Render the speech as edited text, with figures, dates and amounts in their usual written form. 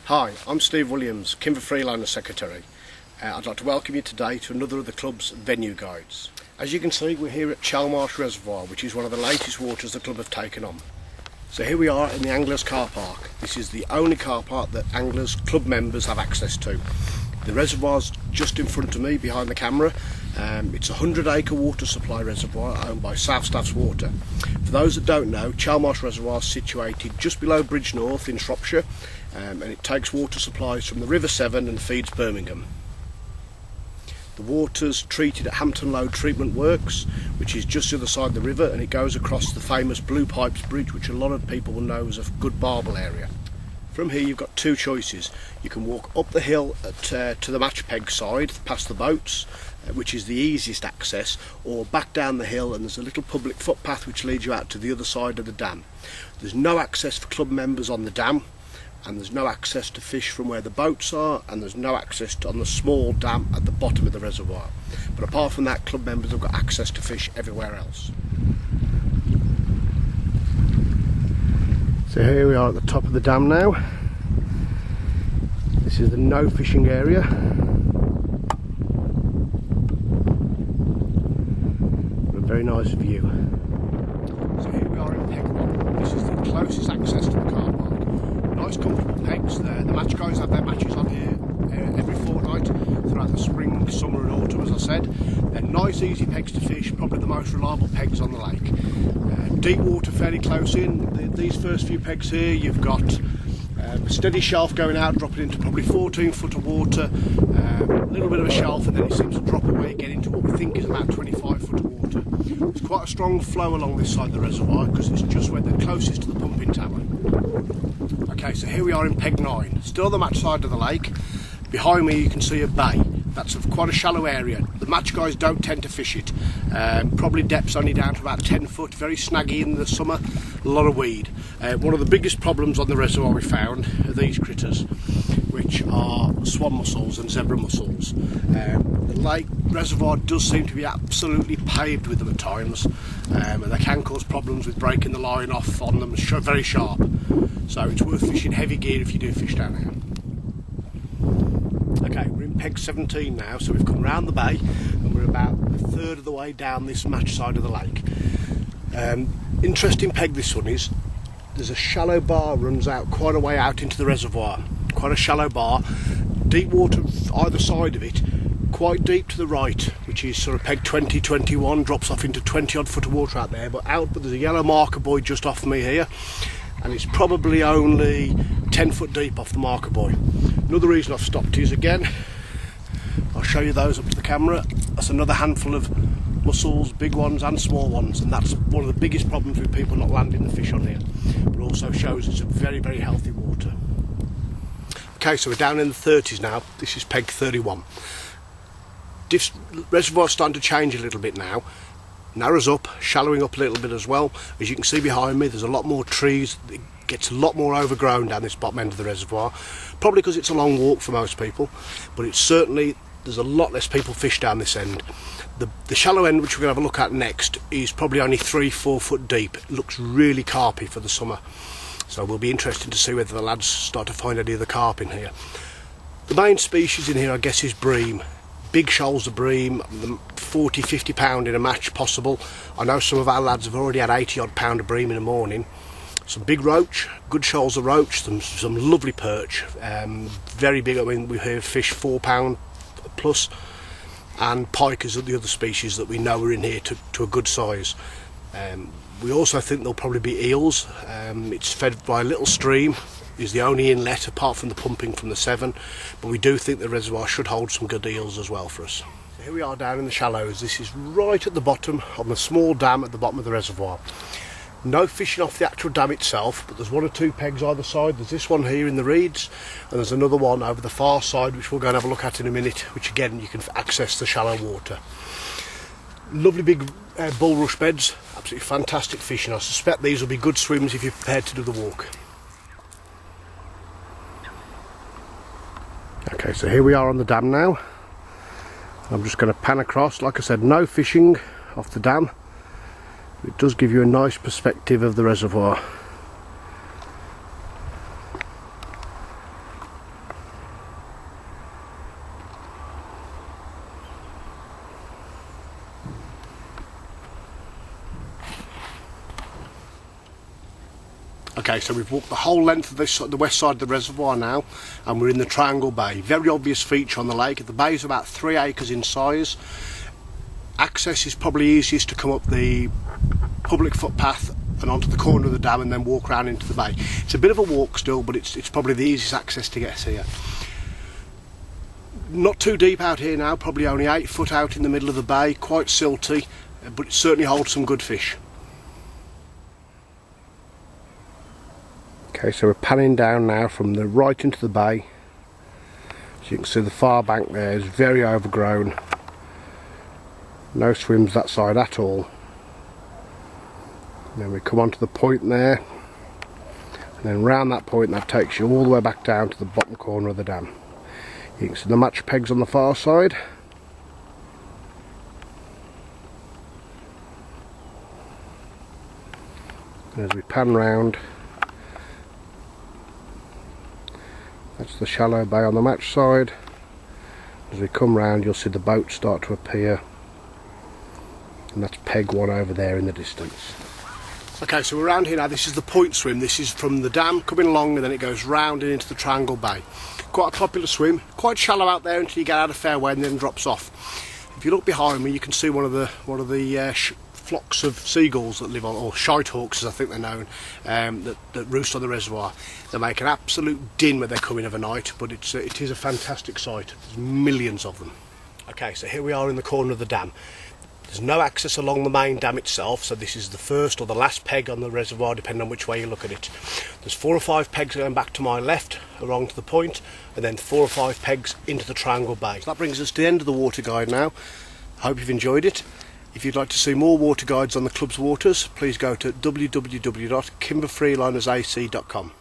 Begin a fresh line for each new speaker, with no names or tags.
Hi, I'm Steve Williams, Kinver Freeliners Secretary. I'd like to welcome you today to another of the club's venue guides. As you can see, we're here at Chelmarsh Reservoir, which is one of the latest waters the club have taken on. So here we are in the Anglers car park. This is the only car park that Anglers club members have access to. The reservoir's just in front of me behind the camera. It's a 100-acre water supply reservoir owned by South Staffs Water. For those that don't know, Chelmarsh Reservoir is situated just below Bridge North in Shropshire, and it takes water supplies from the River Severn and feeds Birmingham. The water's treated at Hampton Load Treatment Works, which is just the other side of the river, and it goes across the famous Blue Pipes Bridge, which a lot of people will know as a good barbel area. From here you've got two choices. You can walk up the hill to the match peg side, past the boats, which is the easiest access, or back down the hill and there's a little public footpath which leads you out to the other side of the dam. There's no access for club members on the dam, and there's no access to fish from where the boats are, and there's no access on the small dam at the bottom of the reservoir. But apart from that, club members have got access to fish everywhere else. So here we are at the top of the dam now. This is the no fishing area. A very nice view. So here we are in Peg 1. This is the closest access to the car park. Nice comfortable pegs there. The match guys have their matches on here every fortnight throughout the spring, summer and autumn, as I said. They're nice easy pegs to fish, probably the most reliable pegs on the lake. Deep water fairly close in. These first few pegs here, you've got a steady shelf going out, dropping into probably 14 foot of water, a little bit of a shelf, and then it seems to drop away again into what we think is about 25 foot of water. There's quite a strong flow along this side of the reservoir because it's just where they're closest to the pumping tower. Okay, so here we are in Peg 9, still on the match side of the lake. Behind me you can see a bay. That's quite a shallow area. The match guys don't tend to fish it. Probably depths only down to about 10 foot, very snaggy in the summer, a lot of weed. One of the biggest problems on the reservoir we found are these critters, which are swan mussels and zebra mussels. The lake reservoir does seem to be absolutely paved with them at times, and they can cause problems with breaking the line off on them, very sharp. So it's worth fishing heavy gear if you do fish down here. Okay, we're in Peg 17 now, so we've come round the bay and we're about a third of the way down this match side of the lake. Interesting peg this one is, there's a shallow bar runs out quite a way out into the reservoir. Quite a shallow bar, deep water either side of it, quite deep to the right, which is sort of Peg 20, 21, drops off into 20 odd foot of water out there, but there's a yellow marker buoy just off me here, and it's probably only 10 foot deep off the marker buoy. Another reason I've stopped is, again, I'll show you those up to the camera. That's another handful of mussels, big ones and small ones, and that's one of the biggest problems with people not landing the fish on here, but also shows it's a very, very healthy water. Okay, so we're down in the 30s now. This is Peg 31. This reservoir's starting to change a little bit now. Narrows up, shallowing up a little bit as well. As you can see behind me, there's a lot more trees. It gets a lot more overgrown down this bottom end of the reservoir, probably because it's a long walk for most people, but it's certainly, there's a lot less people fish down this end. The shallow end, which we're going to have a look at next, is probably only 3-4 foot deep. It looks really carpy for the summer, so we'll be interested to see whether the lads start to find any of the carp in here. The main species in here, I guess, is bream. Big shoals of bream, 40-50 pound in a match possible. I know some of our lads have already had 80 odd pound of bream in the morning. Some big roach, good shoals of roach, some lovely perch, very big. I mean, we hear fish 4 pound plus, and pikers are the other species that we know are in here to a good size. We also think there'll probably be eels. It's fed by a little stream, is the only inlet apart from the pumping from the Severn, but we do think the reservoir should hold some good eels as well for us. So here we are down in the shallows. This is right at the bottom on the small dam at the bottom of the reservoir. No fishing off the actual dam itself, but there's 1 or 2 pegs either side. There's this one here in the reeds, and there's another one over the far side, which we'll go and have a look at in a minute, which again you can access the shallow water. Lovely big bulrush beds, absolutely fantastic fishing. I suspect these will be good swims if you're prepared to do the walk. Okay, so here we are on the dam now. I'm just going to pan across. Like I said, no fishing off the dam. It does give you a nice perspective of the reservoir. Okay, so we've walked the whole length of the west side of the reservoir now, and we're in the Triangle Bay. Very obvious feature on the lake. The bay is about 3 acres in size. Access is probably easiest to come up the public footpath and onto the corner of the dam and then walk around into the bay. It's a bit of a walk still, but it's probably the easiest access to get here. Not too deep out here now, probably only 8 foot out in the middle of the bay, quite silty, but it certainly holds some good fish. Okay, so we're panning down now from the right into the bay. As you can see, the far bank there is very overgrown. No swims that side at all. And then we come onto the point there, and then round that point that takes you all the way back down to the bottom corner of the dam. You can see the match pegs on the far side. And as we pan round, that's the shallow bay on the match side. As we come round, you'll see the boat start to appear, and that's peg 1 over there in the distance. Okay, so we're around here now. This is the point swim. This is from the dam coming along, and then it goes round and into the Triangle Bay. Quite a popular swim, quite shallow out there until you get out of fairway and then drops off. If you look behind me, you can see one of the flocks of seagulls that live on, or shitehawks as I think they're known, that roost on the reservoir. They make an absolute din when they come in of a night, but it is a fantastic sight. There's millions of them. Okay, so here we are in the corner of the dam. There's no access along the main dam itself, so this is the first or the last peg on the reservoir, depending on which way you look at it. There's 4 or 5 pegs going back to my left along to the point, and then 4 or 5 pegs into the Triangle Bay. So that brings us to the end of the water guide now. I hope you've enjoyed it. If you'd like to see more water guides on the club's waters, please go to www.kinverfreelinersac.com.